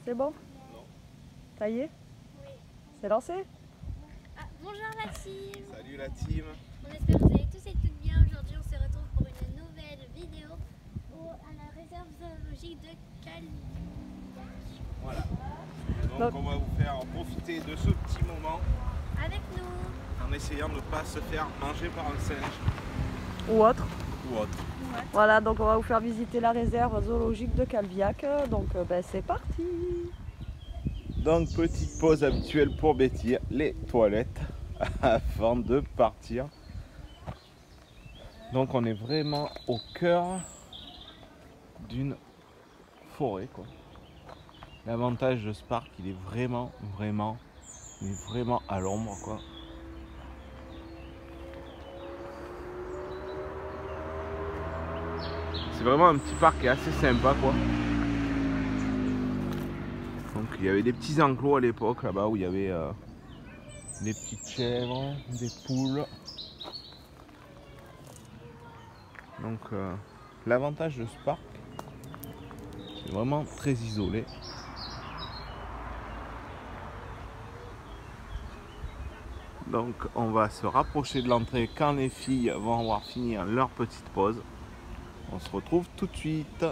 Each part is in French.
C'est bon? Non. Ça y est? Oui. C'est lancé? Ah, bonjour la team. Salut la team. On espère que vous allez tous et toutes bien. Aujourd'hui on se retrouve pour une nouvelle vidéo à la réserve zoologique de Calviac. Voilà. Donc on va vous faire profiter de ce petit moment Avec nous. en essayant de ne pas se faire manger par un singe Ou autre. ou autre. Voilà, donc on va vous faire visiter la réserve zoologique de Calviac. Donc c'est parti. Donc petite pause habituelle pour Betty, les toilettes avant de partir. Donc on est vraiment au cœur d'une forêt quoi. L'avantage de ce parc, il est vraiment à l'ombre quoi. C'est vraiment un petit parc qui est assez sympa quoi. Donc il y avait des petits enclos à l'époque là-bas où il y avait des petites chèvres, des poules. Donc l'avantage de ce parc, c'est vraiment très isolé. Donc on va se rapprocher de l'entrée quand les filles vont avoir fini leur petite pause. On se retrouve tout de suite.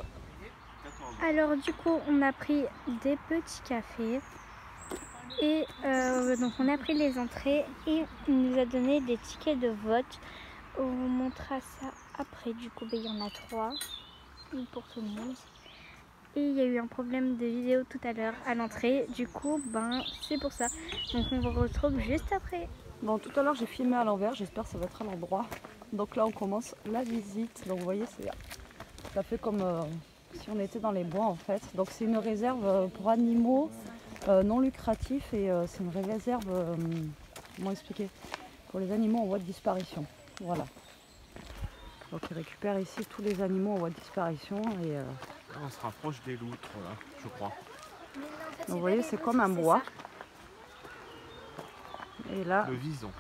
Alors du coup on a pris des petits cafés et donc on a pris les entrées et il nous a donné des tickets de vote. On vous montrera ça après. Du coup il y en a 3, une pour tout le monde. Et il y a eu un problème de vidéo tout à l'heure à l'entrée, du coup c'est pour ça. Donc on vous retrouve juste après. Bon, tout à l'heure j'ai filmé à l'envers, j'espère que ça va être à l'endroit. Donc là on commence la visite. Donc vous voyez, ça fait comme si on était dans les bois en fait. Donc c'est une réserve pour animaux non lucratifs et c'est une réserve, comment expliquer, pour les animaux en voie de disparition. Voilà. Donc ils récupèrent ici tous les animaux en voie de disparition et On se rapproche des loutres là, je crois. donc vous voyez, c'est comme un bois. Et là, Le vison.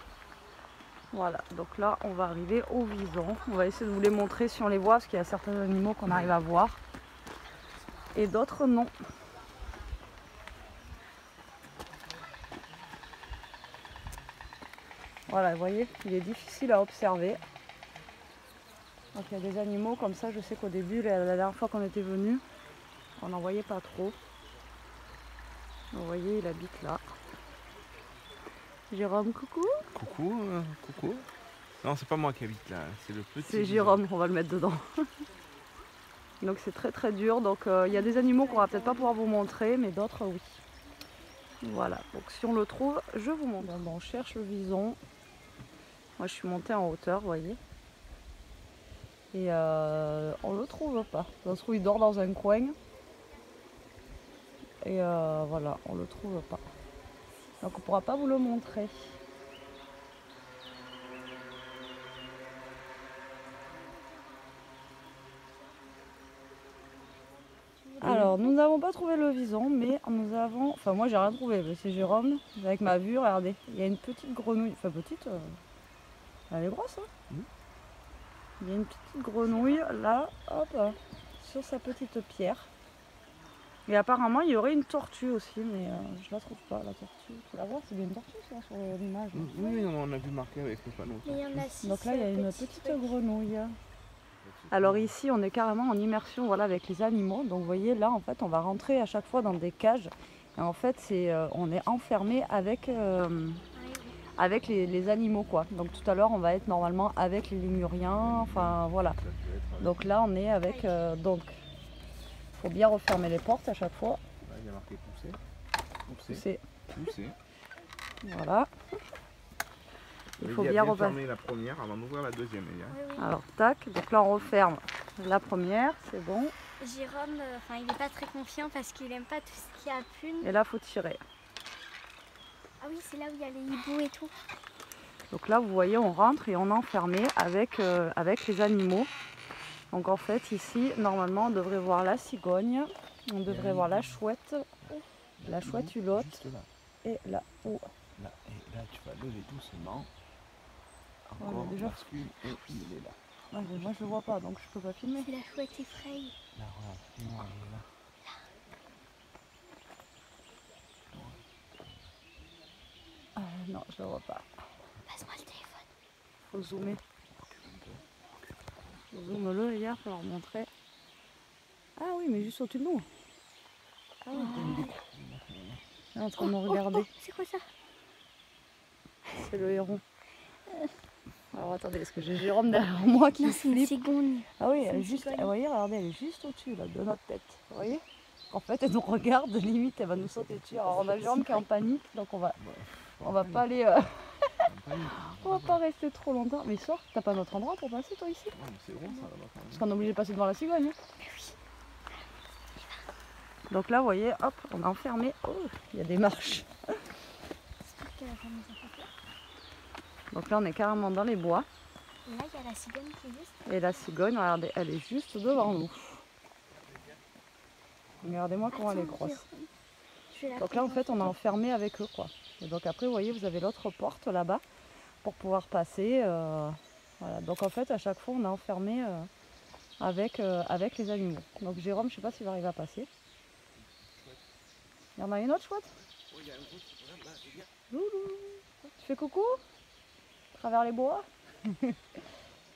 voilà, donc là on va arriver au vison. On va essayer de vous les montrer si on les voit, parce qu'il y a certains animaux qu'on arrive à voir et d'autres non. Voilà, vous voyez, il est difficile à observer. Donc il y a des animaux comme ça, je sais qu'au début, la dernière fois qu'on était venu, on n'en voyait pas trop. Vous voyez, il habite là. Jérôme, coucou. Coucou, coucou. Non, c'est pas moi qui habite là, c'est le petit. C'est Jérôme, on va le mettre dedans. Donc c'est très très dur. Donc il y a des animaux qu'on va peut-être pas pouvoir vous montrer, mais d'autres oui. Voilà, donc si on le trouve, je vous montre. Bon, on cherche le vison. Moi je suis montée en hauteur, vous voyez. Et on le trouve pas. Ça se trouve il dort dans un coin. Et voilà, on le trouve pas. Donc on pourra pas vous le montrer. Alors, nous n'avons pas trouvé le vison, mais nous avons... Enfin, moi, j'ai rien trouvé. C'est Jérôme, avec ma vue, regardez. Il y a une petite grenouille. Enfin, petite... elle est grosse, hein. Il y a une petite grenouille, là, hop, sur sa petite pierre. Et apparemment, il y aurait une tortue aussi, mais je la trouve pas, la tortue. Tu la vois? C'est bien une tortue, ça, sur l'image. Oui, on a vu marquer avec le panneau. Mais il y en a 6. Donc là, il y a une petite grenouille. Alors ici, on est carrément en immersion, voilà, avec les animaux. Donc vous voyez, là, en fait, on va rentrer à chaque fois dans des cages. Et en fait, on est enfermé avec, avec les animaux, quoi. Donc tout à l'heure, on va être normalement avec les lémuriens. Enfin, voilà. Donc là, on est avec... donc, il faut bien refermer les portes à chaque fois. Là, il y a marqué pousser. Pousser. Voilà. Il faut bien refermer la première avant d'ouvrir la deuxième. Alors, tac. Donc là, on referme la première. C'est bon. Jérôme, il n'est pas très confiant parce qu'il n'aime pas tout ce qui a pune. Et là, il faut tirer. Ah oui, c'est là où il y a les hiboux et tout. Donc là, vous voyez, on rentre et on est enfermé avec, avec les animaux. Donc en fait, ici, normalement, on devrait voir la cigogne, on devrait voir la chouette hulotte, et là-haut. Là, et là, tu vas lever doucement. Encore, déjà. Et il est là. Ah, mais moi, je le vois pas, donc je peux pas filmer. C'est la chouette effraie. Là, regarde, il est là. Non, je le vois pas. Passe-moi le téléphone. Faut zoomer. Zoome-le, hier, pour leur montrer. Ah oui, mais juste au-dessus de nous. Ah oui. Il est en train de nous regarder. C'est quoi ça? C'est le héron. Alors attendez, est-ce que j'ai Jérôme derrière moi qui Non, c'est une flippe? cigogne. Ah oui, elle une est juste, cigogne. vous voyez, regardez, elle est juste au-dessus là, de notre tête. Vous voyez? En fait, elle nous regarde, limite, elle va nous sauter dessus. Alors on a Jérôme qui est en panique, donc on va pas aller, on va pas rester trop longtemps. Mais sors, t'as pas notre endroit pour passer toi ici? C'est bon ça là-bas quand même. Parce qu'on est obligé de passer devant la cigogne. Hein. Donc là, vous voyez, hop, on a enfermé. Oh, il y a des marches. J'espère qu'elle va pas nous attraper. Donc là, on est carrément dans les bois. Et là, il y a la cigogne qui est juste. Et la cigogne, regardez, elle est juste devant nous. Regardez-moi comment elle est grosse. Donc là, en fait, on a enfermé avec eux, quoi. Et donc après, vous voyez, vous avez l'autre porte là-bas pour pouvoir passer. Voilà. Donc en fait, à chaque fois, on a enfermé avec les animaux. Donc Jérôme, je sais pas s'il va arriver à passer. Il y en a une autre chouette? Oui, il y a un gros qui regarde là, regarde. Loulou. Tu fais coucou? À travers les bois?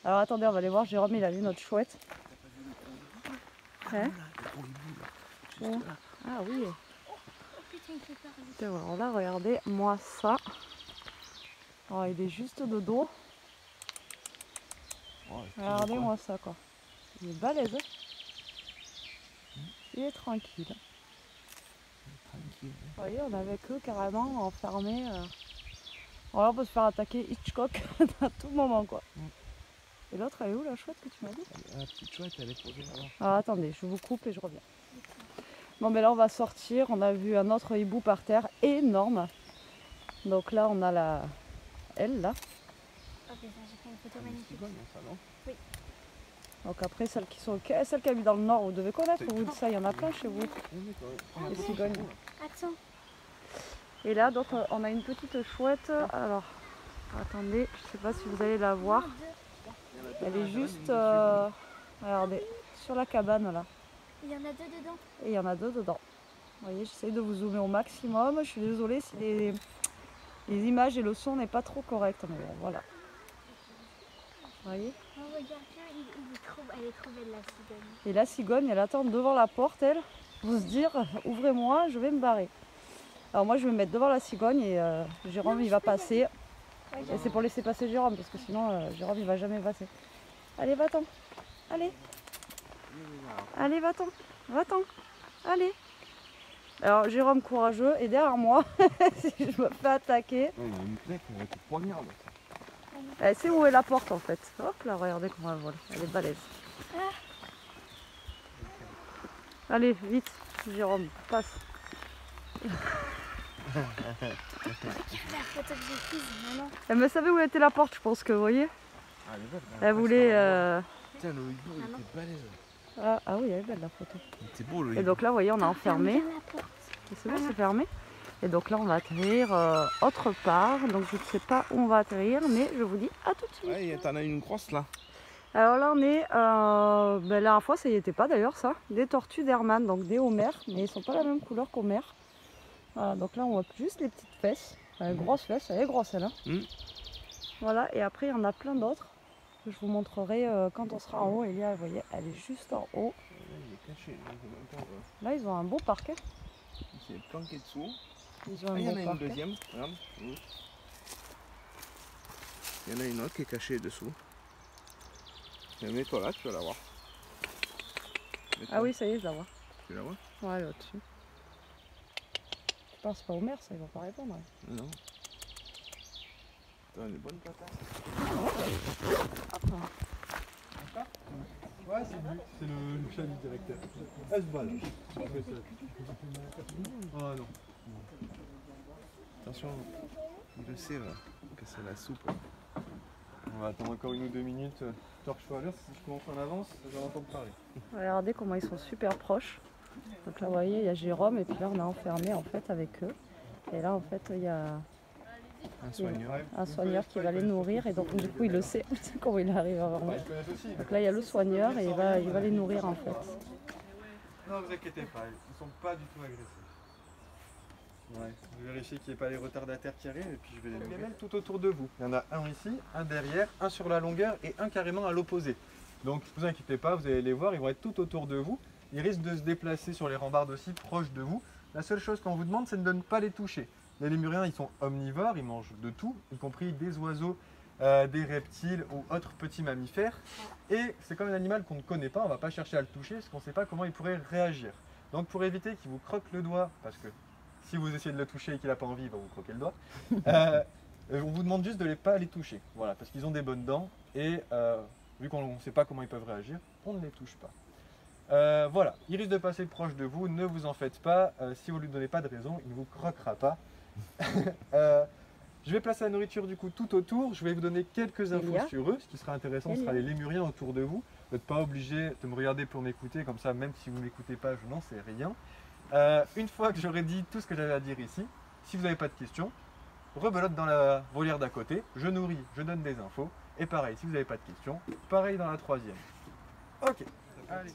Alors attendez, on va aller voir. Jérôme, il a vu notre chouette. Hein? Ouais. Ah oui. Putain, il fait peur. Et voilà, là, regardez, moi ça. Oh, il est juste de dos. Regardez-moi ça, quoi. Il est balèze. Il est tranquille. Vous voyez, on est avec eux carrément enfermés. Voilà, on peut se faire attaquer Hitchcock à tout moment, quoi. Et l'autre, elle est où, la chouette que tu m'as dit? La petite chouette, elle est posée là-bas. Alors attendez, je vous coupe et je reviens. Bon, mais là, on va sortir. On a vu un autre hibou par terre, énorme. Donc là, on a elle, là. Oh, mais ça, j'ai fait une photo magnifique. Cigogne, ça, non? Oui. Donc après, celles qui habitent dans le nord, vous devez connaître, vous, ça, il y en a plein chez vous. Les cigognes. Attends. Et là, donc, on a une petite chouette. Alors, attendez, je sais pas si vous allez la voir. Elle est juste, regardez, sur la cabane, là. Il y en a deux dedans. Et il y en a deux dedans. Vous voyez, j'essaie de vous zoomer au maximum. Je suis désolée si les images et le son n'est pas trop correct. Mais bon, voilà. Vous voyez? Oh, regarde, elle est trop belle, la cigogne. Et la cigogne, elle attend devant la porte, elle, pour se dire, ouvrez-moi, je vais me barrer. Alors moi, je vais me mettre devant la cigogne et Jérôme, il va passer. Et c'est pour laisser passer Jérôme, parce que sinon, Jérôme, il va jamais passer. Allez, va-t'en. Allez. Allez, va-t'en. Va-t'en. Allez. Alors, Jérôme courageux, et derrière moi, si je me fais attaquer. Il y a une plaque avec une poignarde. Elle sait où est la porte, en fait. Hop là, regardez comment elle vole. Elle est balèze. Allez, vite, Jérôme, passe. La photo que j'ai prise, maman. Elle me savait où était la porte, je pense que, vous voyez. Ah, elle est belle. Elle voulait... Putain, le hibou, il était balèze. Ah oui, elle est belle la photo. C'est beau le hibou. Et donc là, vous voyez, on a enfermé. C'est bon, c'est fermé. Et donc là, on va atterrir autre part. Donc je ne sais pas où on va atterrir, mais je vous dis à tout de suite. Ouais, t'en as une grosse là. Alors là, on est... la dernière fois, ça y était pas d'ailleurs, ça. Des tortues d'Hermann, donc des homères, mais ils sont pas la même couleur qu'homères. Voilà, donc là, on voit juste les petites fesses. Grosses fesses, elle est grosse, elle. Hein. Voilà, et après, il y en a plein d'autres. Je vous montrerai quand on sera en haut. Elia, vous voyez, elle est juste en haut. Il est caché. Là, ils ont un beau parquet. Il s'est planqué dessous. Ils ont un Il y en beau a une parquet. deuxième. Regarde. Il y en a une autre qui est cachée dessous. Mets-toi là, tu vas la voir. Ah oui, ça y est, je la vois. Tu la vois? Ouais, elle est au-dessus. Je pense pas au maire, ça, ils vont pas répondre. Non. T'as une bonne patate. Ouais, c'est lui, c'est le chat du directeur. S-Ball. Oh non. Attention, il le sait là, que c'est la soupe. On va attendre encore 1 ou 2 minutes. Torche à l'heure, si je commence en avance, je vais entendre parler. Regardez comment ils sont super proches. Donc là, vous voyez, il y a Jérôme et puis là, on a enfermé en fait avec eux. Et là, en fait, il y a un soigneur qui va les nourrir et donc du coup, il le sait comment il arrive à voir. Donc là, il y a le soigneur et il va les nourrir en fait. Non, vous inquiétez pas, ils sont pas du tout agressifs. Ouais. Je vais vérifier qu'il n'y ait pas les retardataires qui arrivent et puis je vais les mettre tout autour de vous. Il y en a un ici, un derrière, un sur la longueur et un carrément à l'opposé. Donc ne vous inquiétez pas, vous allez les voir, ils vont être tout autour de vous. Ils risquent de se déplacer sur les rambardes aussi proches de vous. La seule chose qu'on vous demande, c'est de ne pas les toucher. Les lémuriens, ils sont omnivores, ils mangent de tout, y compris des oiseaux, des reptiles ou autres petits mammifères. Et c'est comme un animal qu'on ne connaît pas, on ne va pas chercher à le toucher parce qu'on ne sait pas comment il pourrait réagir. Donc pour éviter qu'il vous croque le doigt, parce que si vous essayez de le toucher et qu'il n'a pas envie, il va vous croquer le doigt, on vous demande juste de ne pas les toucher. Voilà, parce qu'ils ont des bonnes dents et vu qu'on ne sait pas comment ils peuvent réagir, on ne les touche pas. Voilà, il risque de passer proche de vous, ne vous en faites pas. Si vous ne lui donnez pas de raison, il ne vous croquera pas. Je vais placer la nourriture du coup tout autour. Je vais vous donner quelques infos sur eux. Ce qui sera intéressant, ce sera les lémuriens autour de vous. Vous n'êtes pas obligé de me regarder pour m'écouter, comme ça même si vous ne m'écoutez pas, je n'en sais rien. Une fois que j'aurai dit tout ce que j'avais à dire ici, si vous n'avez pas de questions, rebelote dans la volière d'à côté, je nourris, je donne des infos. Et pareil, si vous n'avez pas de questions, pareil dans la troisième. Ok, allez.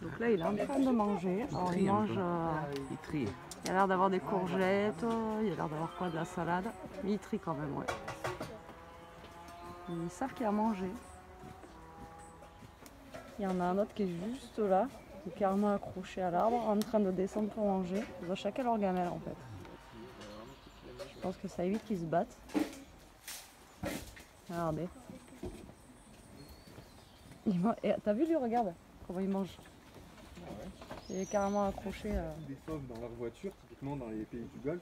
Donc là, il est en train de manger. Alors, il mange. Il trie. Il a l'air d'avoir des courgettes, il a l'air d'avoir quoi, de la salade. Mais il trie quand même, ouais. Ils savent qu'il a mangé. Il y en a un autre qui est juste là, qui est carrément accroché à l'arbre, en train de descendre pour manger. Ils ont chacun leur gamelle en fait. Je pense que ça évite qu'ils se battent. Regardez. T'as vu lui, regarde comment il mange. Il est carrément accroché. Des fauves dans leur voiture, typiquement dans les pays du Golfe.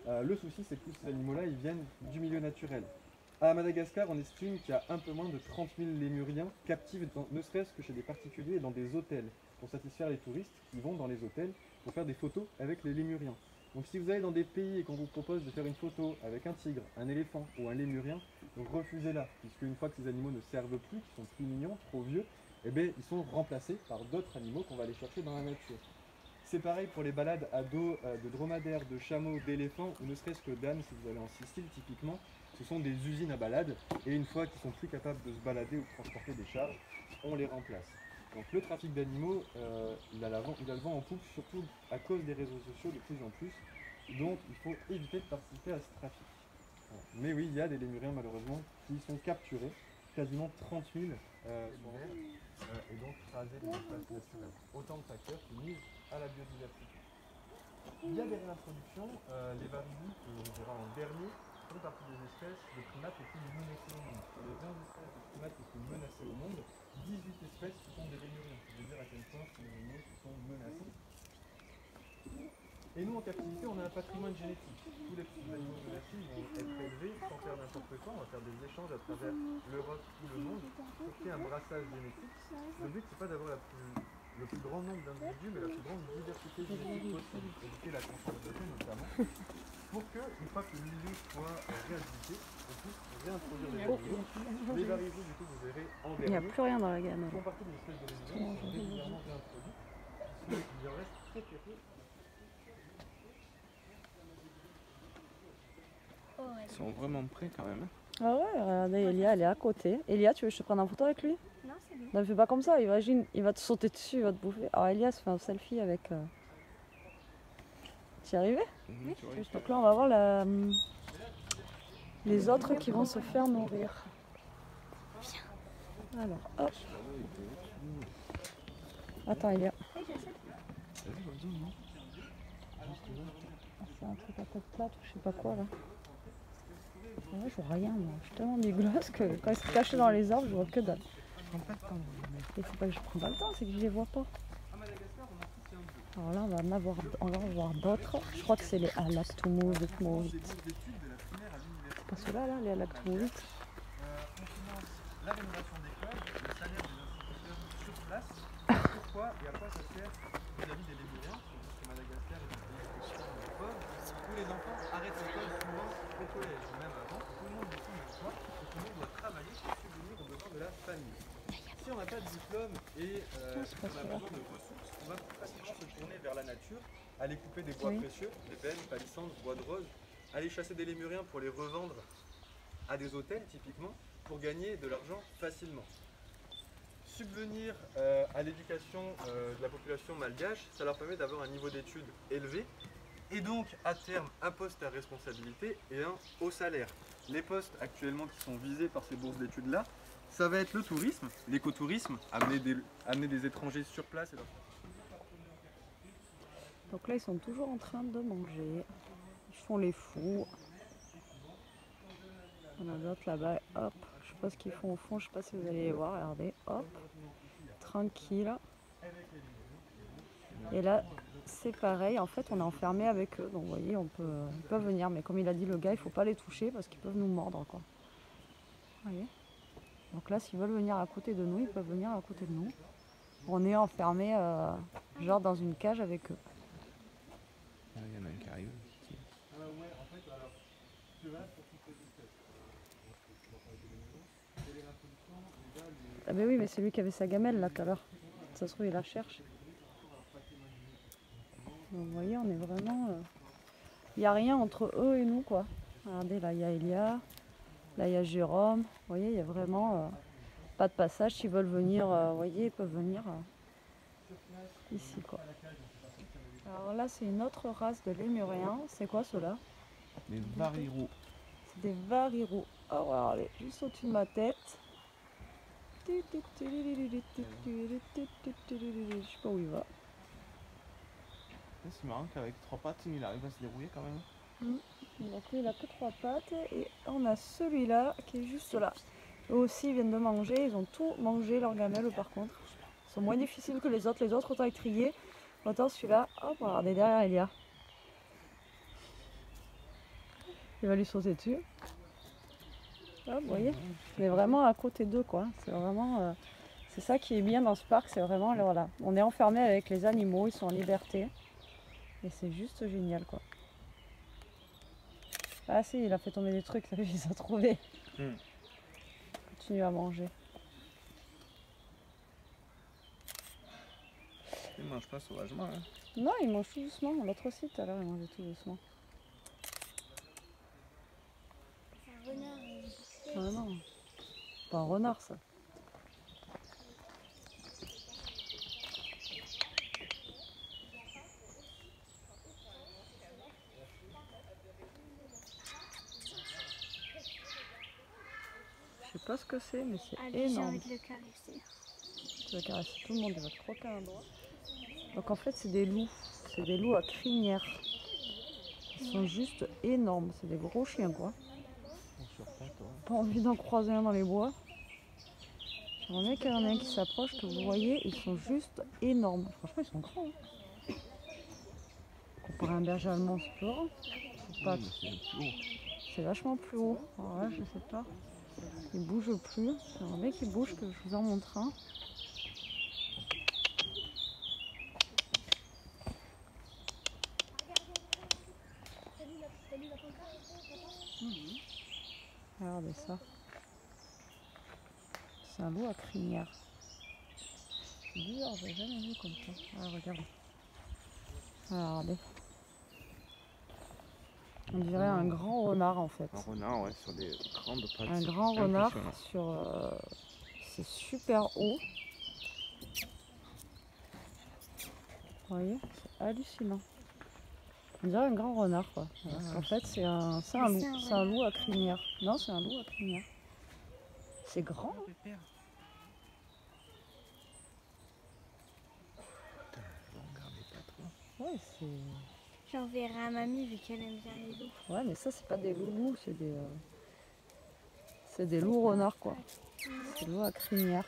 Le souci, c'est que tous ces animaux-là, ils viennent du milieu naturel. À Madagascar, on estime qu'il y a un peu moins de 30 000 lémuriens captifs, ne serait-ce que chez des particuliers et dans des hôtels, pour satisfaire les touristes qui vont dans les hôtels pour faire des photos avec les lémuriens. Donc si vous allez dans des pays et qu'on vous propose de faire une photo avec un tigre, un éléphant ou un lémurien, donc refusez-la, puisque une fois que ces animaux ne servent plus, qu'ils sont plus mignons, trop vieux, eh bien, ils sont remplacés par d'autres animaux qu'on va aller chercher dans la nature. C'est pareil pour les balades à dos de dromadaires, de chameaux, d'éléphants, ou ne serait-ce que d'ânes, si vous allez en Sicile typiquement. Ce sont des usines à balade, et une fois qu'ils sont plus capables de se balader ou de transporter des charges, on les remplace. Donc le trafic d'animaux, il a le vent en poupe, surtout à cause des réseaux sociaux de plus en plus. Donc il faut éviter de participer à ce trafic. Voilà. Mais oui, il y a des lémuriens malheureusement qui sont capturés, quasiment 30 000 et donc raser les espaces naturels. Autant de facteurs qui nuisent à la biodiversité. Il y a des réintroductions, les varigis, que l'on verra en dernier, font partie des espèces de primates les plus menacées au monde. Sur les 20 espèces de primates les plus menacées au monde, 18 espèces sont des lémuriens. Je veux dire à quel point ces animaux sont menacés. Et nous, en captivité, on a un patrimoine génétique. Tous les petits animaux menacés vont être élevés sans faire n'importe quoi. On va faire des échanges à travers l'Europe ou le monde pour créer un brassage génétique. Le but, c'est pas d'avoir le plus grand nombre d'individus, mais la plus grande diversité génétique possible. Éviter la concentration notamment, pour que, une fois que le milieu soit réhabilité, on puisse réintroduire les animaux. Les varigis, du coup, vous verrez en dernier. Il n'y a plus rien dans la gamelle. Font partie d'une espèce de lémuriens qui sont régulièrement réintroduits. Il en reste très très peu. Ils sont vraiment prêts quand même. Ah ouais, regardez, Elia, elle est à côté. Elia, tu veux que je te prenne en photo avec lui? Non, c'est bon. Ne fais pas comme ça, imagine, il va te sauter dessus, il va te bouffer. Alors Elia se fait un selfie avec... Tu y es arrivé? Oui. Donc là, on va voir les autres qui vont se faire nourrir. Alors, hop. Attends, Elia. C'est un truc à tête plate ou je sais pas quoi là. Ouais, je vois rien moi. Je suis tellement dégueulasse que quand ils sont cachés dans les arbres, je vois que dalle. Et c'est pas que je prends pas le temps, c'est que je les vois pas. Alors là, on va en voir d'autres. Je crois que c'est les alactomovites. C'est pas ceux-là, là, les alactomovites. On finance la rénovation des clubs, le salaire des instituteurs sur place. Pourquoi et à quoi ça sert vis-à-vis des lémuriens? Parce que Madagascar est un pays extrêmement pauvre, où les enfants arrêtent l'école souvent au collège, même avant. Tout le monde ne sait pas et tout le monde doit travailler pour subvenir aux besoins de la famille. Si on n'a pas de diplôme et qu'on a besoin de ressources, on va facilement se tourner vers la nature, aller couper des bois Oui. précieux, des bennes, palissandres, bois de rose, aller chasser des lémuriens pour les revendre à des hôtels typiquement, pour gagner de l'argent facilement. Subvenir à l'éducation de la population malgache, ça leur permet d'avoir un niveau d'études élevé et donc à terme un poste à responsabilité et un haut salaire. Les postes actuellement qui sont visés par ces bourses d'études là, ça va être le tourisme, l'écotourisme, amener des étrangers sur place. Et Donc là, ils sont toujours en train de manger. Ils font les fous. On a d'autres là-bas, hop. Je sais pas ce qu'ils font au fond, je sais pas si vous allez les voir, regardez, hop. Tranquille. Et là, c'est pareil, en fait, on est enfermé avec eux. Donc vous voyez, ils peuvent venir. Mais comme il a dit le gars, il faut pas les toucher parce qu'ils peuvent nous mordre, quoi. Vous voyez ? Donc là, s'ils veulent venir à côté de nous, ils peuvent venir à côté de nous. On est enfermé, genre dans une cage avec eux. Ah, il y en a un qui arrive. Ah ben oui, mais c'est lui qui avait sa gamelle là tout à l'heure. Ça se trouve, il la cherche. Donc, vous voyez, on est vraiment... Il n'y a rien entre eux et nous, quoi. Regardez, là, il y a Elia. Là, il y a Jérôme. Vous voyez, il y a vraiment pas de passage. S'ils veulent venir, vous voyez, ils peuvent venir ici, quoi. Alors là, c'est une autre race de lémuriens. C'est quoi ceux-là? Les varirous. C'est des varirous. Oh, regardez, juste au-dessus de ma tête. Je sais pas où il va. C'est marrant qu'avec 3 pattes, il arrive à se dérouiller quand même. Donc lui, il a que 3 pattes. Et on a celui-là qui est juste là. Eux aussi, ils viennent de manger. Ils ont tout mangé, leurs gamelles, par contre. Ils sont moins difficiles que les autres. Les autres, autant ils triaient. Autant celui-là, hop, regardez, derrière Elia. Il va lui sauter dessus. Hop, vous voyez, on est vraiment à côté d'eux, quoi. C'est vraiment... c'est ça qui est bien dans ce parc, c'est vraiment... Voilà, on est enfermé avec les animaux, ils sont en liberté. Et c'est juste génial, quoi. Ah si, il a fait tomber des trucs, ça fait, il les a trouvés. Continue à manger. Il mange pas sauvagement. Hein. Non, il mange tout doucement. L'autre aussi, tout à l'heure, il mangeait tout doucement. C'est un renard. Ah non, pas un renard, ça. Je sais pas ce que c'est, mais c'est Allez, j'ai énorme. envie de le caresser. Tu vas caresser tout le monde, il va te croquer un doigt. Donc en fait, c'est des loups. C'est des loups à crinière. Ils sont juste énormes. C'est des gros chiens, quoi. Pas envie d'en croiser un dans les bois. J'aimerais bien qu'il y en ait un qui s'approche, que vous voyez, ils sont juste énormes. Franchement, ils sont grands. Hein. Comparé à un berger allemand, c'est plus grand. Pas... C'est vachement plus haut. Alors là, je sais pas. Il bouge plus. J'aimerais bien qu'il bouge, que je vous en montre un. Regardez ça. C'est un loup à crinière. C'est bizarre, je l'ai jamais vu comme ça. Ah, regardez. Regardez. On dirait un grand renard en fait. Un renard, ouais, sur des grandes pattes. Un grand renard sur... c'est super haut. Vous voyez, c'est hallucinant. On dirait un grand renard quoi. En fait c'est un loup. C'est un loup à crinière. Non, c'est un loup à crinière. C'est grand. Ouais, c'est... J'enverrai à mamie vu qu'elle aime bien les loups. Ouais, mais ça c'est pas des loups, c'est des loups renards quoi. C'est des loups à crinière.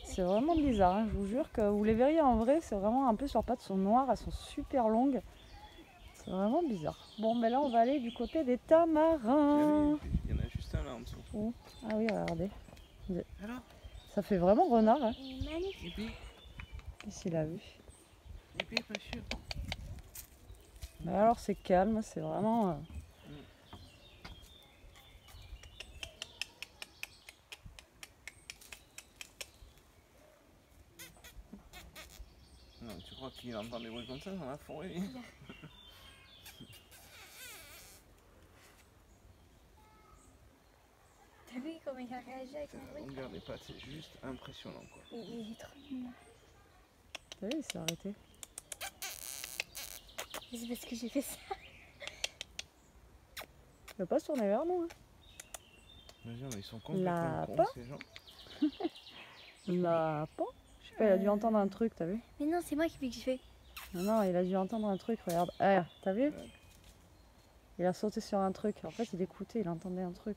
C'est vraiment bizarre, hein. Je vous jure que vous les verriez en vrai, c'est vraiment un peu sur pattes, elles sont noires, elles sont super longues. C'est vraiment bizarre. Bon, mais là on va aller du côté des tamarins. Il y en a juste un là en dessous. Où? Ah oui, regardez. Alors? Ça fait vraiment renard, hein. Il est magnifique. Ici, il a vu. Pas sûr. Mais alors c'est calme, c'est vraiment... Non, tu crois qu'il est en entend des bruits comme ça dans la forêt. T'as vu comment il a réagi avec mon bruit? Regarde les pattes, c'est juste impressionnant quoi. Il est trop mignon. T'as vu, il s'est arrêté. C'est parce que j'ai fait ça. Il va pas se tourner vers nous. Hein. Imagine, ils sont complètement cons ces gens. Lapin. Je sais pas, il a dû entendre un truc, t'as vu? Mais non, c'est moi qui fais. Non, non, il a dû entendre un truc, regarde. Ah, t'as vu? Il a sauté sur un truc. En fait, il écoutait, il entendait un truc.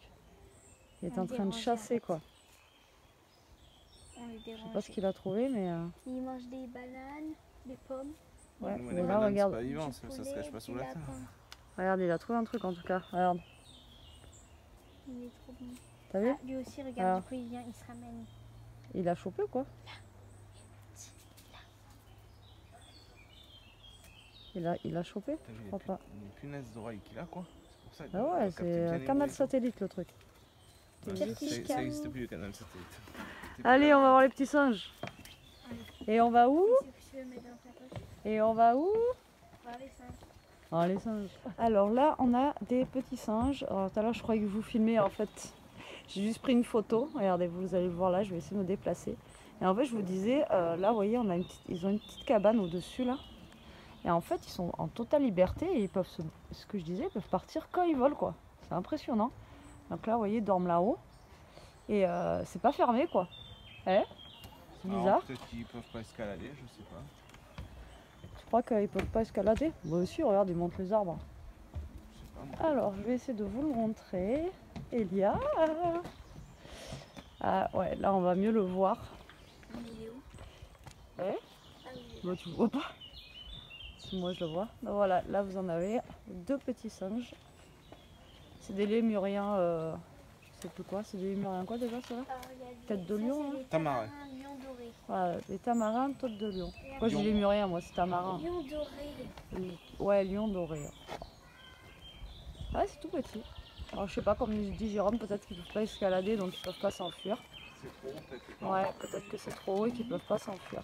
Il était en train de chasser, quoi. On les Je sais dérange. pas ce qu'il a trouvé, mais... Il mange des bananes, des pommes. Ouais, Mais mais les là, bananes, regarde. c'est pas vivant, du ça se poulet, cache pas sous du la terre. lapin. Regarde, il a trouvé un truc, en tout cas. Regarde. Il est trop bon. T'as vu? Ah, lui aussi, regarde, Alors. du coup, il vient, il se ramène. Il a chopé, quoi. Il a chopé? T'as vu Je crois pas. les punaises d'oreilles qu'il a quoi. C'est pour ça Ah ouais, c'est un canal satellite, le truc. Ça existe plus le canal satellite. Allez, on va voir les petits singes. Et on va où? Si tu veux mettre dans ta poche. Et on va où? Voilà les singes. Ah, les singes. Alors là, on a des petits singes. Alors tout à l'heure, je croyais que vous filmez. En fait, j'ai juste pris une photo. Regardez, vous allez le voir là. Je vais essayer de me déplacer. Et en fait, je vous disais, là, vous voyez, ils ont une petite cabane au-dessus là. Et en fait, ils sont en totale liberté et ils peuvent, ce que je disais, ils peuvent partir quand ils veulent, quoi. C'est impressionnant. Donc là, vous voyez, ils dorment là-haut. Et c'est pas fermé, quoi. Eh? C'est bizarre. Peut-être qu'ils peuvent pas escalader, je sais pas. Je crois qu'ils peuvent pas escalader. Moi aussi, regarde, ils montent les arbres. Je sais pas moi. Alors, je vais essayer de vous le montrer. Elia. Ah ouais, là, on va mieux le voir. Il est où? Eh? Ah oui, il est Moi, tu le vois pas. Si moi, je le vois. Donc voilà, là, vous en avez deux petits singes. C'est des lémuriens. Je sais plus quoi. C'est des lémuriens quoi déjà, ça là? Alors, il y a des- Tête de ça, lion, c'est hein. les Tamarin. lion doré. Voilà, des tamarins, tête de lion. Et Moi, je dis Lion. lémurien, moi, c'est tamarin. Lion doré. Ouais, lion doré. Ouais, c'est tout petit. Alors, je sais pas, comme dit Jérôme, peut-être qu'ils peuvent pas escalader, donc ils peuvent pas s'enfuir. C'est trop haut peut-être. Ouais, peut-être que c'est trop haut et qu'ils peuvent pas s'enfuir.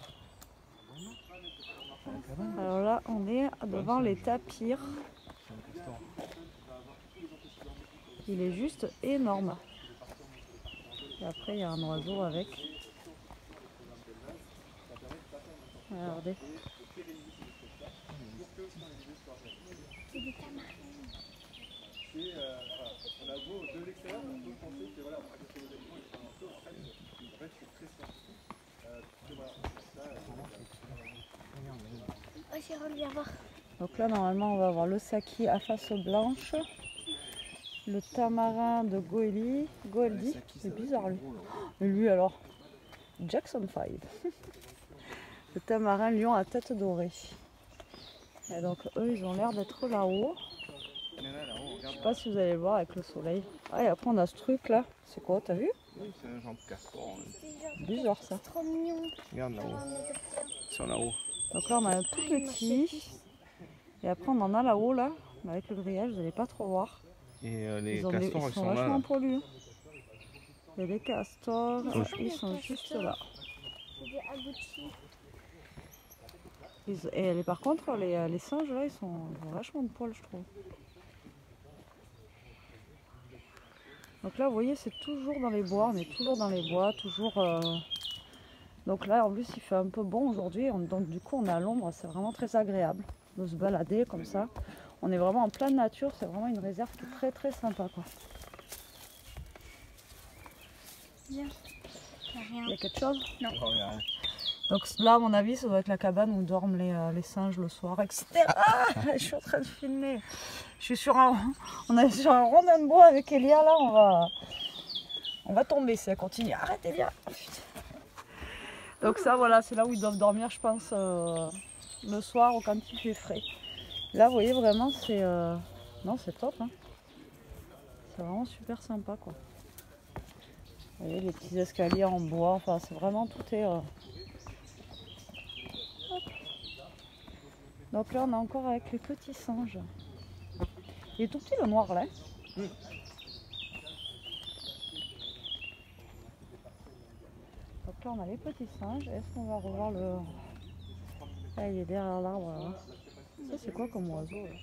Alors là, on est devant les tapirs. Il est juste énorme. Et après, il y a un oiseau avec. Regardez. C'est des tamarins. On a beau de l'extérieur, on peut penser que voilà, parce que les animaux ils sont un peu, en fait c'est très scientifique. Parce que voilà, Oh, Jérôme, viens voir. Donc là, normalement, on va avoir le saki à face blanche. Le tamarin de Goeldi. C'est bizarre, lui. Et lui, alors, Jackson 5. Le tamarin lion à tête dorée. Et donc, eux, ils ont l'air d'être là-haut. Je sais pas si vous allez le voir avec le soleil. Ah, et après, on a ce truc-là. C'est quoi, t'as vu? Oui, c'est un genre de castor. Bizarre, ça. Trop mignon. Regarde là-haut. Ils sont là-haut. Donc là, on a un tout petit. Et après, on en a là-haut, là. Avec le grillage, vous n'allez pas trop voir. Et les Ils castors, sont ils sont là. vachement poilus. Il y a des castors, ils sont juste là. C'est des agoutis. Et par contre, les singes, là, ils ont vachement de poils, je trouve. Donc là, vous voyez, c'est toujours dans les bois. On est toujours dans les bois, toujours... Donc là, en plus, il fait un peu bon aujourd'hui. Donc du coup, on est à l'ombre. C'est vraiment très agréable de se balader comme ça. On est vraiment en pleine nature. C'est vraiment une réserve qui est très, très sympa, quoi. Viens. Il y a rien. Il y a quelque chose? Non. Oh, y a rien. Donc là, à mon avis, ça doit être la cabane où dorment les singes le soir, etc. Je suis en train de filmer. Je suis sur on est sur un rondin de bois avec Elia, là, on va tomber si elle continue. Arrête Elia. Donc ça, voilà, c'est là où ils doivent dormir, je pense, le soir ou quand il fait frais. Là, vous voyez, vraiment, c'est... Non, c'est top, hein. C'est vraiment super sympa, quoi. Vous voyez, les petits escaliers en bois, enfin, c'est vraiment, tout est... Donc là, on est encore avec les petits singes. Il est tout petit, le noir, là. Donc là, on a les petits singes. Est-ce qu'on va revoir Ah, il est derrière l'arbre là. Ça c'est quoi comme oiseau là? Là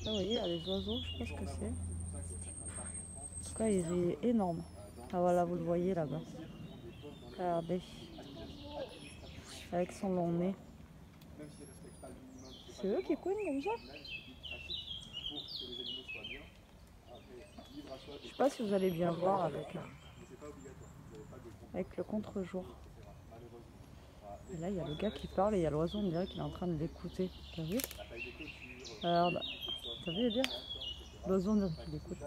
vous voyez, il y a des oiseaux, je sais pas ce que c'est. En tout cas il est énorme. Ah voilà, vous le voyez là-bas. Regardez. Avec son long nez. C'est eux qui couinent comme ça? Je sais pas si vous allez bien voir avec le contre-jour. Et là il y a le gars qui parle et il y a l'oiseau, on dirait qu'il est en train de l'écouter. T'as vu? Regarde. T'as vu dire? L'oiseau on dirait qu'il écoute.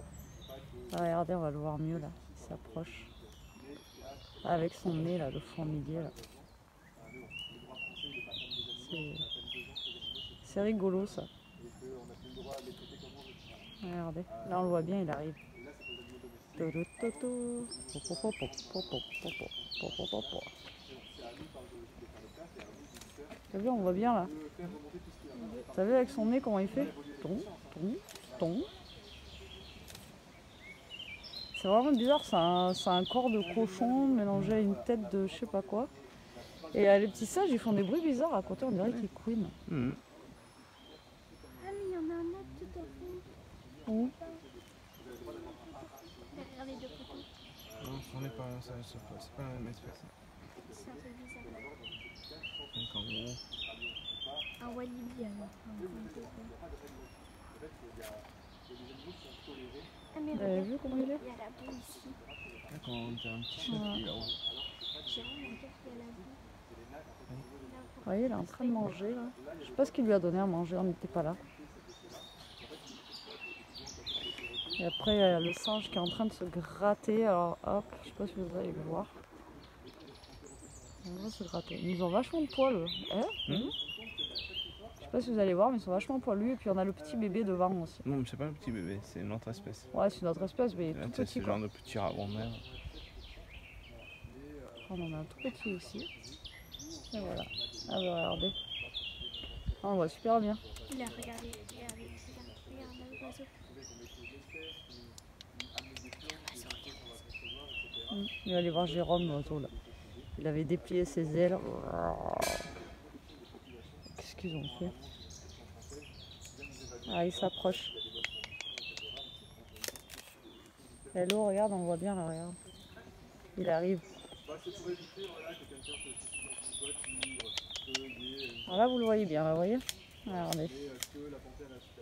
Ah, regardez, on va le voir mieux là. Il s'approche. Ah, avec son nez là, le fourmilier là. C'est rigolo ça. Regardez, là on le voit bien, il arrive. T'as vu, on voit bien là. T'as vu avec son nez comment il fait? Ton, ton, ton. C'est vraiment bizarre, c'est un corps de cochon mélangé à une tête de je sais pas quoi. Et les petits singes, ils font des bruits bizarres à côté, on dirait qu'ils couinent. Ah mais il y en a un autre tout à fait. Où? Derrière les deux poteaux. Non, ce n'est pas ça, c'est pas la même espèce. C'est un peu bizarre. Un kangourou. Un walibi alors. Ah mais Vous avez vu comment il est? il y a la boue ici. Là, quand t'as un petit chat qui est là-haut. Jérôme, regarde, il y a la boue. Vous voyez, il est en train de manger là. Je sais pas ce qu'il lui a donné à manger, on n'était pas là. Et après, il y a le singe qui est en train de se gratter. Alors hop, je sais pas si vous allez le voir. On va se gratter. Ils ont vachement de poils, eux. Je sais pas si vous allez voir, mais ils sont vachement poilus. Et puis on a le petit bébé devant aussi. Non, mais c'est pas un petit bébé, c'est une autre espèce. Ouais, c'est une autre espèce, mais il est Là, tout c'est petit. ce Quoi. genre de petit dragon de mer. On en a un tout petit aussi. Et voilà. Ah bah regardez. Ah, on voit super bien. Il a regardé, regarde l'oiseau. Il va aller voir Jérôme, l'oiseau là. Il avait déplié ses ailes. Qu'est-ce qu'ils ont fait? Ah, il s'approche. Hello, regarde, on voit bien là, regarde. Il arrive. Alors là, vous le voyez bien, là, vous voyez? Regardez.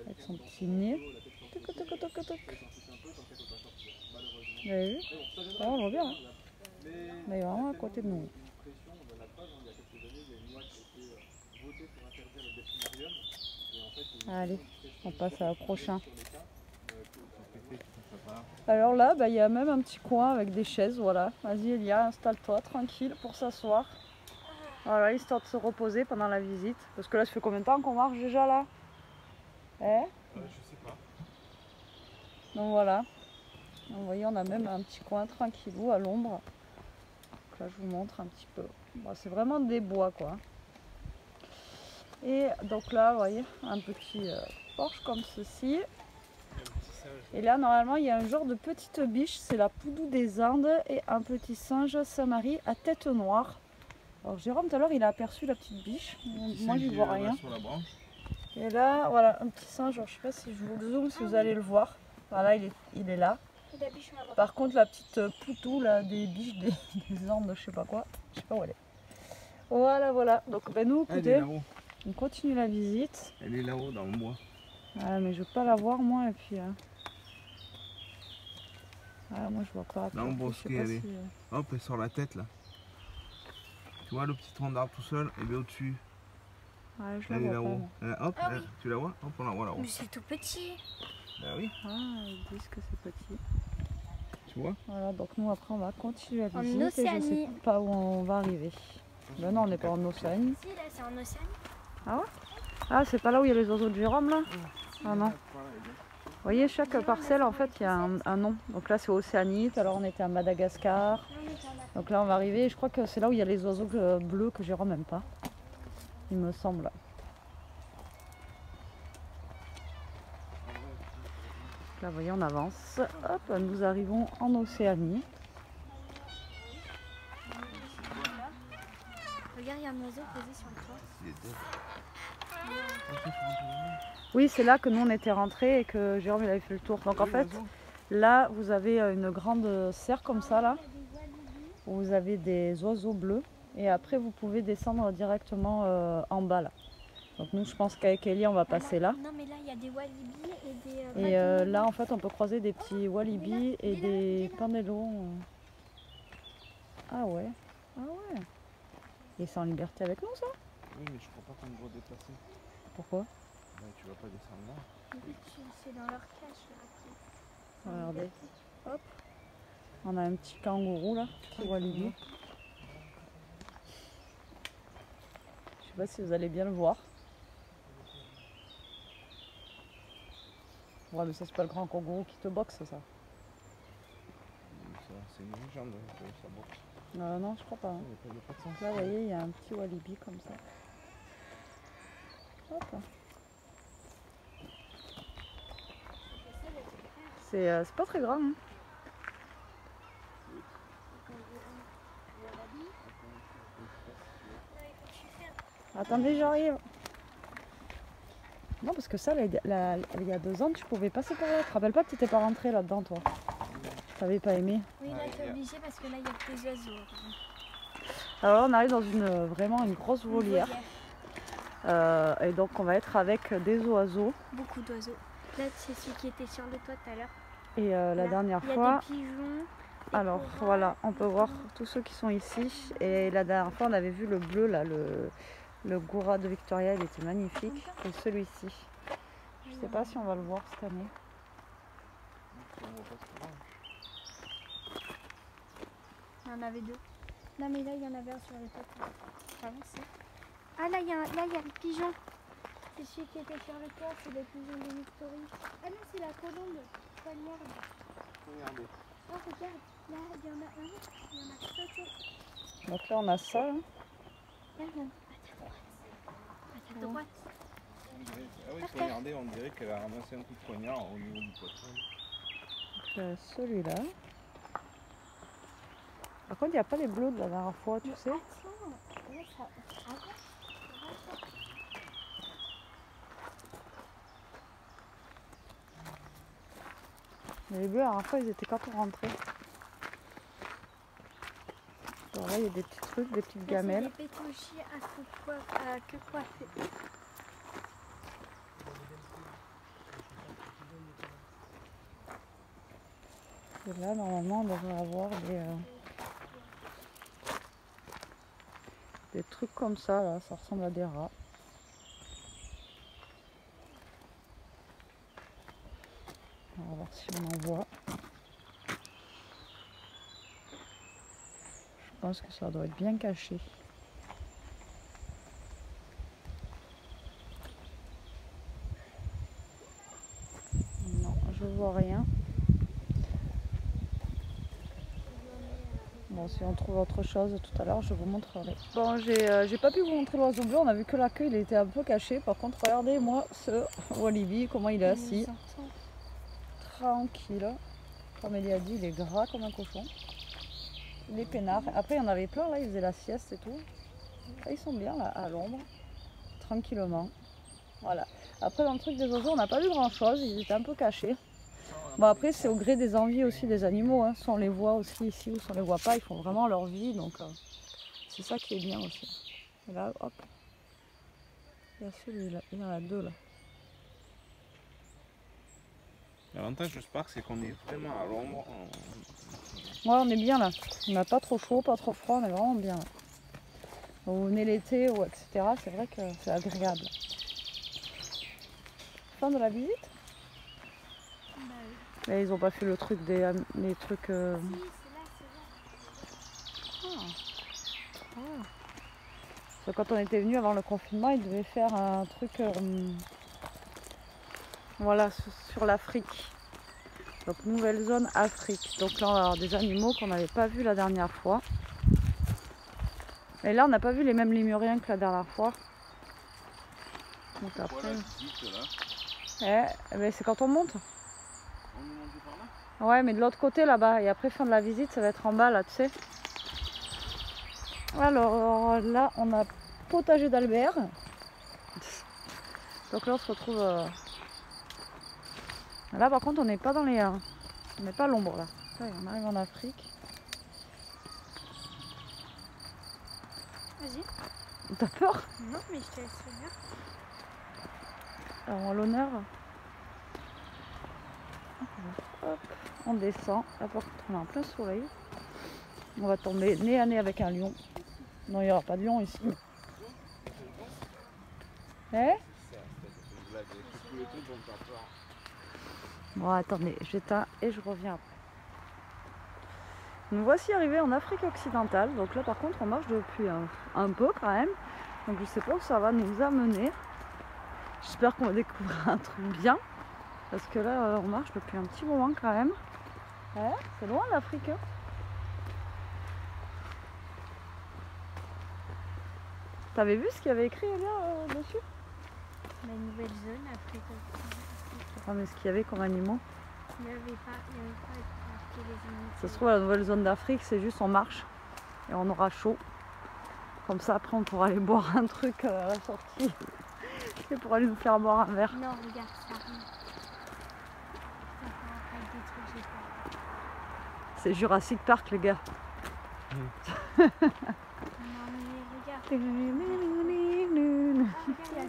Avec son petit nez. Toc, toc, toc, toc. Vous avez vu? Ah, on le voit bien. Hein. Il est vraiment à côté de nous. Allez, on passe à la prochaine. Alors là, il y a même un petit coin avec des chaises, voilà. Vas-y Elia, installe-toi tranquille pour s'asseoir. Voilà, histoire de se reposer pendant la visite. Parce que là, ça fait combien de temps qu'on marche déjà là? Je sais pas. Donc voilà. Donc, vous voyez, on a même un petit coin tranquillou à l'ombre. Donc là, je vous montre un petit peu. Bon, c'est vraiment des bois quoi. Et donc là, vous voyez, un petit porche comme ceci. Et là, normalement, il y a un genre de petite biche, c'est la poudou des Andes et un petit singe Samari à tête noire. Alors Jérôme, tout à l'heure, il a aperçu la petite biche. Moi, j'y vois rien. Sur la branche. Et là, voilà, un petit singe. Alors, je sais pas si je vous le zoome, si vous allez le voir. Voilà, il est là. Par contre, la petite poutou, là, des biches, des Andes, je sais pas quoi. Je sais pas où elle est. Voilà, voilà. Donc, nous, Elle est écoutez, là-haut. on continue la visite. Elle est là-haut dans le bois. Ah, mais je veux pas la voir moi et puis. Ah, moi je vois pas. Dans le Après, bosquet, je sais pas elle est. si, Hop, elle sort la tête là. Tu vois le petit tronc d'arbre tout seul, elle est au-dessus. Ouais, je la Elle est vois pas. là-haut. moi. Hop, Ah oui. tu la vois? Hop, on la voit là-haut. Mais c'est tout petit. Bah oui, Ah, ils disent que c'est petit. tu vois? Voilà, donc nous après on va continuer la En visite et je sais Océanie. pas où on va arriver. Ben non, on n'est pas en Océanie. Si, là, c'est en Océanie. Ah ouais? Ah, c'est pas là où il y a les oiseaux de Jérôme là? Ah non. Vous voyez, chaque parcelle en fait il y a un nom. Donc là c'est Océanie, tout à l'heure on était à Madagascar. Donc là on va arriver et je crois que c'est là où il y a les oiseaux bleus que Jérôme n'aime pas. Il me semble. Là vous voyez on avance. Hop, nous arrivons en Océanie. regarde, il y a un oiseau posé sur le toit. Il est dead. Oui, c'est là que nous on était rentrés et que Jérôme il avait fait le tour. Donc en fait, là vous avez une grande serre comme ça là, où vous avez des oiseaux bleus et après vous pouvez descendre directement en bas là. Donc nous je pense qu'avec Ellie on va passer là. Non mais là il y a des walibi et des... Et là en fait on peut croiser des petits walibi et des pandelons. Ah ouais, ah ouais. Et c'est en liberté avec nous ça? Oui, mais je crois pas qu'on doit déplacer. Pourquoi? Tu vas pas descendre là. C'est dans leur cage là. Regardez, hop. On a un petit kangourou là, petit walibi. Je sais pas si vous allez bien le voir. Ouais mais ça c'est pas le grand kangourou qui te boxe ça. C'est une légende de sa boxe. Non je crois pas. Hein. Il n'y a pas de sens. Là vous voyez il y a un petit walibi comme ça. Hop. C'est pas très grand. Hein. Attendez, j'arrive. Non, parce que ça, il y a 2 ans, tu pouvais passer par là. Tu te rappelles pas que tu n'étais pas rentré là-dedans, toi? T'avais pas aimé? Oui, là, t'es obligé parce que là, il y a que des oiseaux. Alors, on arrive dans vraiment une grosse volière. Et donc, on va être avec des oiseaux. Beaucoup d'oiseaux. Là, c'est celui qui était sur le toit tout à l'heure. Et la Là, dernière il y a fois... des pigeons. Alors voilà, on peut voir tous ceux qui sont ici. Et la dernière fois, on avait vu le bleu, là, le goura de Victoria, il était magnifique. Et celui-ci. Je sais pas si on va le voir cette année. Il y en avait 2. Non, mais là, il y en avait un sur les toits. Ah, là, il y a le pigeon. C'est celui qui était sur le toit, c'est le pigeon de Victory. Ah non, c'est la colombe poignarde. Regardez. Oh, regarde, là, il y en a un, il y en a tout autour. Donc là, on a ça. Hein. Là, à ta droite. Ah oui, regardez, on dirait qu'elle a ramassé un coup de poignard au niveau du poitrail. Celui-là. Par contre, il n'y a pas les bleus de la dernière fois, tu sais. Mais les bleus, la dernière fois, ils étaient quand on rentrait. Alors là, il y a des petits trucs, des petites gamelles. C'est des pétouchis à queue coiffée. Et là, normalement, on devrait avoir des trucs comme ça, là. Ça ressemble à des rats. On va voir si on en voit. Je pense que ça doit être bien caché. Non, je vois rien. Bon, si on trouve autre chose tout à l'heure, je vous montrerai. Bon, j'ai pas pu vous montrer l'oiseau bleu, on a vu que la queue, il était un peu caché. Par contre, regardez-moi ce walibi, comment il est assis. Tranquille. Comme Elie a dit, il est gras comme un cochon. Il est peinard. Après, il y en avait plein, là, ils faisaient la sieste et tout. Là, ils sont bien, là, à l'ombre. Tranquillement. Voilà. Après, dans le truc des oiseaux, on n'a pas vu grand-chose. Ils étaient un peu cachés. Bon, après, c'est au gré des envies aussi des animaux. Hein. Si on les voit aussi ici ou si on les voit pas, ils font vraiment leur vie. Donc, c'est ça qui est bien aussi. Et là, hop. Il y a celui-là. Il y en a 2, là. L'avantage de ce parc, c'est qu'on est vraiment à l'ombre. Ouais, on est bien là. On n'a pas trop chaud, pas trop froid, on est vraiment bien là. Vous venez l'été ou etc. C'est vrai que c'est agréable. Fin de la visite? Bah oui. Mais ils ont pas fait le truc des les trucs. Si, c'est là, c'est là. Ah. Parce que quand on était venu avant le confinement, ils devaient faire un truc voilà, sur l'Afrique. Donc nouvelle zone Afrique. Donc là on va avoir des animaux qu'on n'avait pas vus la dernière fois. Et là on n'a pas vu les mêmes lémuriens que la dernière fois. Donc après. Ben, c'est quand on monte. On est monté par là? Ouais, mais de l'autre côté là-bas. Et après fin de la visite, ça va être en bas là, tu sais. Alors là, on a potager d'Albert. Donc là, on se retrouve... Là, par contre, on n'est pas dans les... On n'est pas à l'ombre, là. Ça, on arrive en Afrique. Vas-y. T'as peur? Non, mais je te laisse venir. Alors, à l'honneur. Hop, on descend. Là, par contre, on est en plein soleil. On va tomber nez à nez avec un lion. Non, il n'y aura pas de lion ici. Eh? Bon, attendez, j'éteins et je reviens après. Nous voici arrivés en Afrique occidentale. Donc là, par contre, on marche depuis un peu quand même. Donc je sais pas où ça va nous amener. J'espère qu'on va découvrir un truc bien. Parce que là, on marche depuis un petit moment quand même. Ouais, c'est loin l'Afrique. Hein. T'avais vu ce qu'il y avait écrit là dessus? La nouvelle zone, Afrique occidentale. Ah, mais ce qu'il y avait comme animaux? Il n'y avait pas marqué les animaux. Ça se trouve, la nouvelle zone d'Afrique, c'est juste on marche et on aura chaud. Comme ça, après, on pourra aller boire un truc à la sortie. Et pour aller nous faire boire un verre. Non, regarde ça. Ça fait des trucs, j'ai peur. C'est Jurassic Park, les gars. Non, mais regarde. Ah, regarde, il y a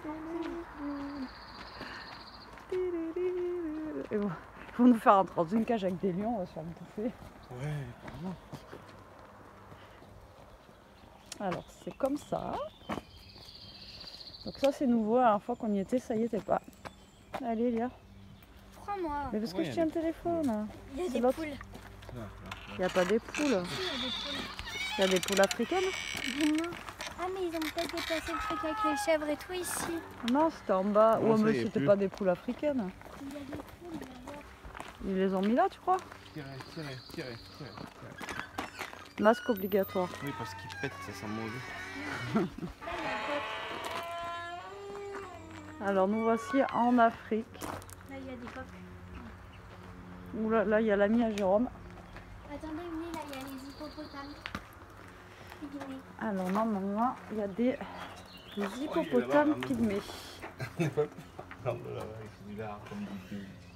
Et bon, ils vont nous faire entrer dans une cage avec des lions, on va se faire bouffer. Ouais, vraiment. Alors c'est comme ça. Donc ça c'est nouveau, la dernière fois qu'on y était, ça y était pas. Allez Léa. Prends-moi. Mais parce que Ouais, je tiens le téléphone. Il y a C'est des l'autre. poules. Il n'y a pas des poules. Si, il y a des poules. Il y a des poules africaines. Dis-moi. Ah, mais ils ont peut-être déplacé le truc avec les chèvres et tout ici. Non, c'était en bas. Non, Ouais, ça mais y est c'était plus. pas des poules africaines. Il y a des poules là-bas. Ils les ont mis là, tu crois? Tirez. Masque obligatoire. Oui, parce qu'il pète, ça sent mauvais. Alors nous voici en Afrique. Là, il y a des coques. Où là, il y a l'ami à Jérôme. Attendez, venez, là, il y a les hippopotames. Pygmées. Alors normalement, il y a des hippopotames pygmées.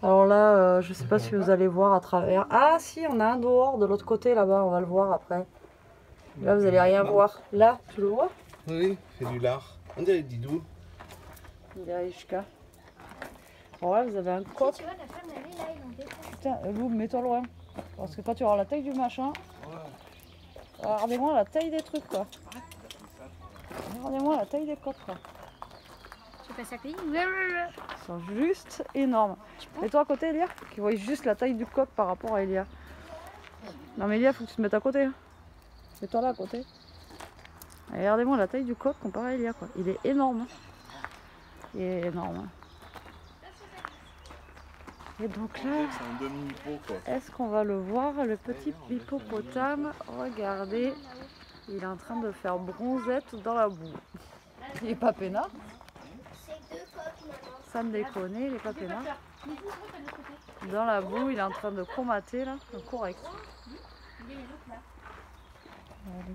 Alors là, je sais pas si vous allez voir à travers. Ah si, on a un dehors de l'autre côté là-bas, on va le voir après. Là, vous allez rien voir. Là, tu le vois? Oui, c'est du lard. On dirait Didou. Il est Aïchka. Alors là, vous avez un coq. Tu vois, la femme, elle est là, ils ont déplacé. Putain, vous, mets-toi loin. Parce que quand tu auras la taille du machin, regardez-moi la taille des trucs quoi. Regardez-moi la taille des coques quoi. Tu passes à côté. Ils sont juste énormes. Et toi à côté, Elia, qui voit juste la taille du coq par rapport à Elia. Non mais Elia, faut que tu te mettes à côté. C'est toi là à côté. Et regardez-moi la taille du coq comparé à Elia quoi. Il est énorme. Il est énorme. Et donc là, C'est un demi-hippo quoi. est-ce qu'on va le voir, le petit hippopotame? Regardez, il est en train de faire bronzette dans la boue. Il est pas peinard. Sans déconner, il est pas peinard. Dans la boue, il est en train de chromater là, correct. Allez.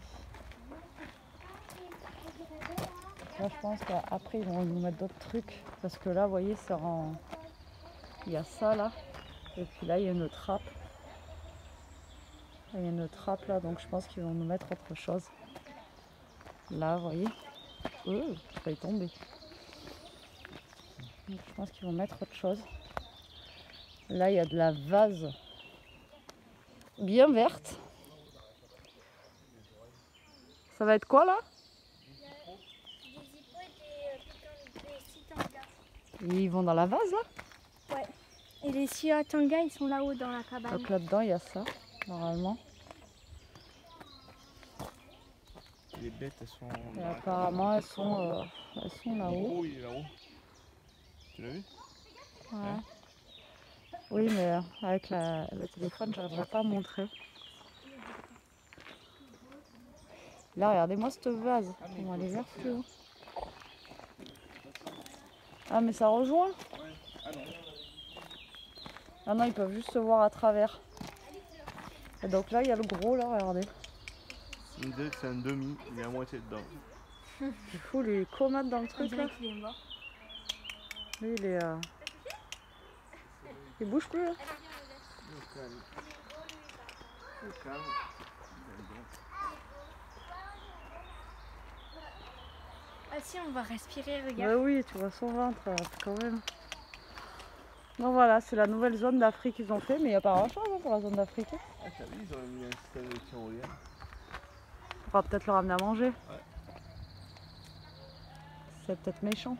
Là, je pense qu'après, ils vont nous mettre d'autres trucs. Parce que là, vous voyez, c'est en... Il y a ça là. Et puis là, il y a une trappe. Il y a une trappe là, donc je pense qu'ils vont nous mettre autre chose. Là, vous voyez. Oh, je vais tomber. Donc, je pense qu'ils vont mettre autre chose. Là, il y a de la vase bien verte. Ça va être quoi là? Des hippos et des citangas. Ils vont dans la vase là? Ouais. Et les citangas, ils sont là-haut dans la cabane. Donc là-dedans, il y a ça, normalement. Les bêtes, elles sont. Et apparemment, elles sont là-haut. Oh, il est là-haut. Tu l'as vu? Ouais. Oui, mais avec le téléphone, je n'arriverai pas à montrer. Là, regardez-moi cette vase. On va aller vers plus haut. Ah, mais ça rejoint? Ah non, ils peuvent juste se voir à travers. Et donc là, il y a le gros, là, regardez. On dirait que c'est un demi, il est à moitié dedans. C'est fou, lui, il comate dans le On truc là. dirait qu'il est mort. Lui, il est. Il bouge plus là. Au calme. Au calme. Ah si, on va respirer, regarde. Bah oui, tu vois son ventre quand même. Donc voilà, c'est la nouvelle zone d'Afrique qu'ils ont fait, mais il n'y a pas grand chose pour la zone d'Afrique. Ah, t'as vu, ils auraient mis un système de tyrolienne. On pourra peut-être leur amener à manger. Ouais. C'est peut-être méchant.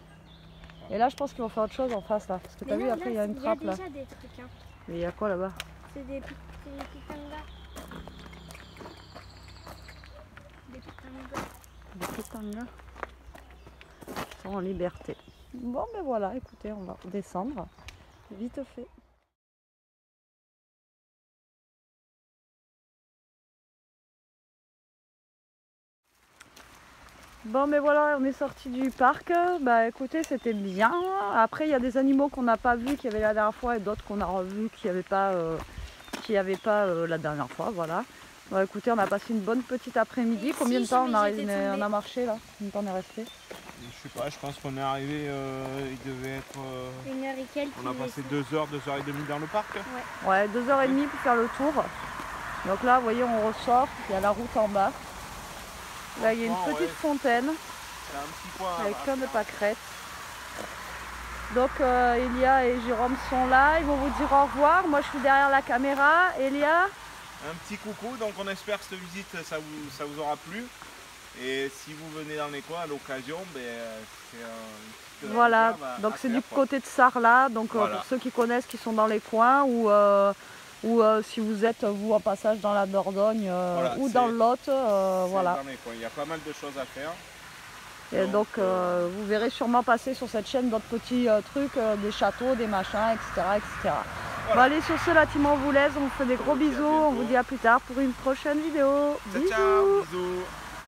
Et là, je pense qu'ils vont faire autre chose en face là. Parce que t'as vu, après il y a une trappe là. Il y a déjà des trucs. Hein. Mais il y a quoi là-bas? C'est des pitangas. Des pitangas. Des pitangas. Ils sont en liberté. Bon, ben voilà, écoutez, on va descendre. Vite fait. Bon, mais voilà, on est sorti du parc. Bah écoutez, c'était bien. Après, il y a des animaux qu'on n'a pas vus, qu'il y avait la dernière fois, et d'autres qu'on a revus, qu'il n'y avait pas, la dernière fois. Voilà. Bah écoutez, on a passé une bonne petite après-midi. Combien de temps on a marché là? Combien de temps on est resté? Je sais pas, je pense qu'on est arrivé, il devait être... 1h et quelques. On a passé 2 heures, 2 heures et demie dans le parc. Ouais, 2h30 pour faire le tour. Donc là, vous voyez, on ressort, il y a la route en bas. Là, il y a une petite fontaine C'est un petit point avec plein de pâquerettes. Donc Elia et Jérôme sont là, ils vont vous dire au revoir. Moi, je suis derrière la caméra. Elia? Un petit coucou, donc on espère que cette visite, ça vous aura plu. Et si vous venez dans les coins à l'occasion, ben, c'est un petit Voilà, donc c'est du côté de Sarlat. Donc voilà. pour ceux qui connaissent, qui sont dans les coins, ou si vous êtes vous en passage dans la Dordogne voilà, ou dans le Lot, voilà. Dans les coins. Il y a pas mal de choses à faire. Et donc vous verrez sûrement passer sur cette chaîne d'autres petits trucs, des châteaux, des machins, etc. etc. Voilà. Bon, allez, sur ce, la team, on vous laisse, on vous fait des gros bisous, on vous dit à plus tard pour une prochaine vidéo. Ciao, Bisous. ciao, bisous.